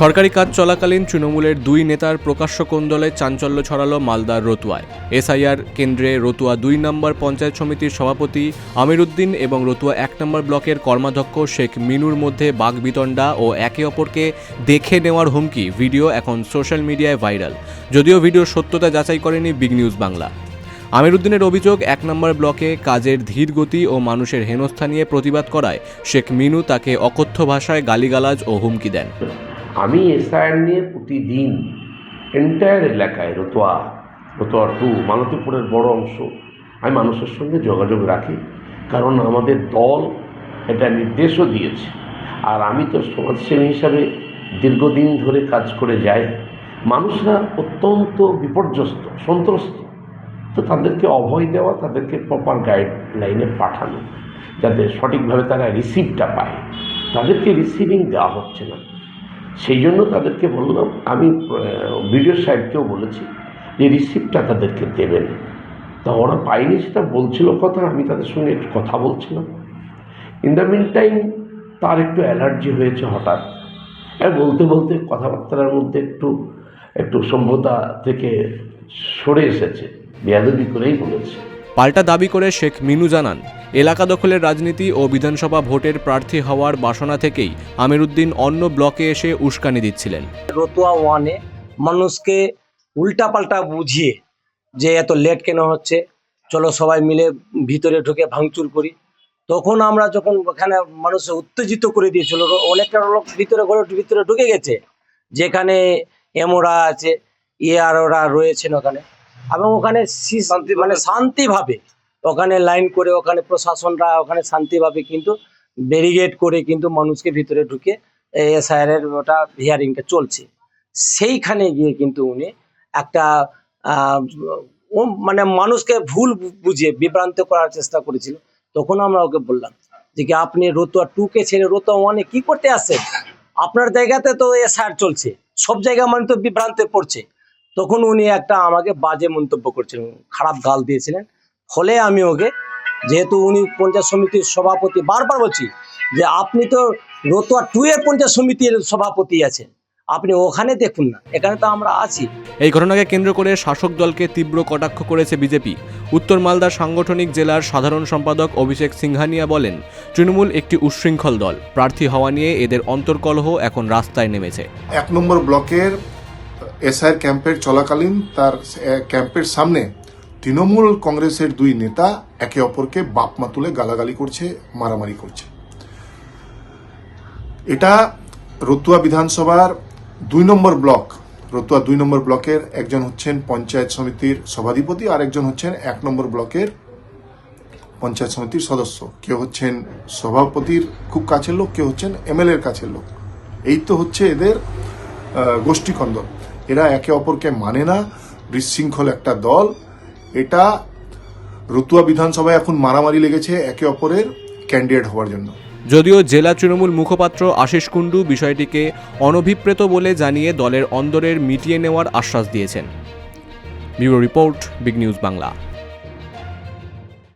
সরকারি কাজ চলাকালীন তৃণমূলের দুই নেতার প্রকাশ্য কোন্দলে চাঞ্চল্য ছড়ালো মালদার রতুয়ায়। এসআইআর কেন্দ্রে রতুয়া ২ নম্বর পঞ্চায়েত সমিতির সভাপতি আমির উদ্দিন এবং রতুয়া ১ নম্বর ব্লকের কর্মাধ্যক্ষ শেখ মিনুর মধ্যে বাগবিতণ্ডা ও একে অপরকে দেখে নেওয়ার হুমকি ভিডিও এখন সোশ্যাল মিডিয়ায় ভাইরাল। যদিও ভিডিওর সত্যতা যাচাই করেনি বিগ নিউজ বাংলা। আমির উদ্দিনের অভিযোগ, ১ নম্বর ব্লকে কাজের ধীর গতি ও মানুষের হেনস্থা নিয়ে প্রতিবাদ করায় শেখ মিনু তাকে অকথ্য ভাষায় গালিগালাজ ও হুমকি দেন। আমি এসআইআর নিয়ে প্রতিদিন এন্টায়ার এলাকায় রতুয়া 2 মালতীপুরের বড় অংশ আমি মানুষের সঙ্গে যোগাযোগ রাখি, কারণ আমাদের দল এটা নির্দেশও দিয়েছে। আর আমি তো সমাজসেবী হিসাবে দীর্ঘদিন ধরে কাজ করে যাই। মানুষরা অত্যন্ত বিপর্যস্ত, সন্ত্রস্ত, তো তাদেরকে অভয় দেওয়া, তাদেরকে প্রপার গাইডলাইনে পাঠানো যাতে সঠিকভাবে তারা রিসিভটা পায়। তাদেরকে রিসিভিং দেওয়া হচ্ছে না, সেই জন্য তাদেরকে বললাম, আমি ভিডিও সাহেবকেও বলেছি যে রিসিপ্টটা তাদেরকে দেবেন। তা ওরা পায়নি, সেটা বলছিল কথা, আমি তাদের সঙ্গে একটু কথা বলছিলাম। ইন দ্য মিন টাইম তার একটু অ্যালার্জি হয়েছে হঠাৎ, বলতে বলতে কথাবার্তার মধ্যে একটু সভ্যতা থেকে সরে এসেছে, বেয়াদবি করেই বলেছে। পাল্টা দাবি করে শেখ মিনু জানান, এলাকা দখলের রাজনীতি ও বিধানসভা ভোটের প্রার্থী হওয়ার বাসনা থেকেই আমির উদ্দিন অন্য ব্লকে এসে উস্কানি দিচ্ছিলেন। রতুয়া 1-এ মানুষকে উল্টাপাল্টা বুঝিয়ে যে এত লেট কেন হচ্ছে, চলো সবাই মিলে ভিতরে ঢুকে ভাঙচুর করি। তখন আমরা যখন ওখানে মানুষ উত্তেজিত করে দিয়েছিল, অনেকটা লোক ভিতরে ঢুকে গেছে, যেখানে এমওরা আছে, ওরা রয়েছেন ওখানে, এবং ওখানে মানে শান্তিভাবে ওখানে লাইন করে ওখানে প্রশাসনরা ওখানে শান্তিভাবে কিন্তু ব্যারিকেড করে কিন্তু মানুষকে ভিতরে ঢুকে এসআইআর ওটা হিয়ারিংটা চলছে। সেইখানে গিয়ে কিন্তু উনি একটা মানে মানুষকে ভুল বুঝিয়ে বিভ্রান্ত করার চেষ্টা করেছিল। তখন আমরা ওকে বললাম যে কি আপনি রতুয়া 2-কে ছেড়ে রতুয়া 1-এ কি করতে আসছেন? আপনার জায়গাতে তো এসআইআর চলছে, সব জায়গা মানে তো বিভ্রান্তে পড়ছে। তখন উনি একটা আমাকে বাজে মন্তব্য করছিলেন, খারাপ গাল দিয়েছিলেন। ফলে আমি ওকে, যেহেতু উনি পঞ্চায়েত সমিতির সভাপতি, বারবার বলছি যে আপনি তো রতুয়া 2-এর পঞ্চায়েত সমিতির সভাপতি আছেন, আপনি ওখানে দেখুন না, এখানে তো আমরা আছি। এই ঘটনাকে কেন্দ্র করে শাসক দলকে তীব্র কটাক্ষ করেছে বিজেপি। উত্তর মালদার সাংগঠনিক জেলার সাধারণ সম্পাদক অভিষেক সিংহানিয়া বলেন, তৃণমূল একটি উচ্ছৃঙ্খল দল, প্রার্থী হওয়া নিয়ে এদের অন্তর্কলহ এখন রাস্তায় নেমেছে। 1 নম্বর ব্লকের এসআইআর ক্যাম্পের চলাকালীন তার ক্যাম্পের সামনে তৃণমূল কংগ্রেসের 2 নেতা একে অপরকে বাপমা তুলে গালাগালি করছে, মারামারি করছে। এটা রতুয়া বিধানসভার 2 নম্বর ব্লক, রতুয়া 2 নম্বর ব্লকের একজন হচ্ছেন পঞ্চায়েত সমিতির সভাধিপতি, আর একজন হচ্ছেন 1 নম্বর ব্লকের পঞ্চায়েত সমিতির সদস্য। কেউ হচ্ছেন সভাপতির খুব কাছের লোক, কেউ হচ্ছেন এমএলএর কাছের লোক। এই তো হচ্ছে এদের গোষ্ঠীকন্দল। এরা একে অপরকে মানে না, বিশৃঙ্খল একটা দল। এটা রতুয়া বিধানসভায় এখন মারামারি লেগেছে একে অপরের ক্যান্ডিডেট হওয়ার জন্য। যদিও জেলা তৃণমূল মুখপাত্র আশিস কুণ্ডু বিষয়টিকে অনভিপ্রেত বলে জানিয়ে দলের অন্দরের মিটিয়ে নেওয়ার আশ্বাস দিয়েছেন। Bureau report, big news Bangla.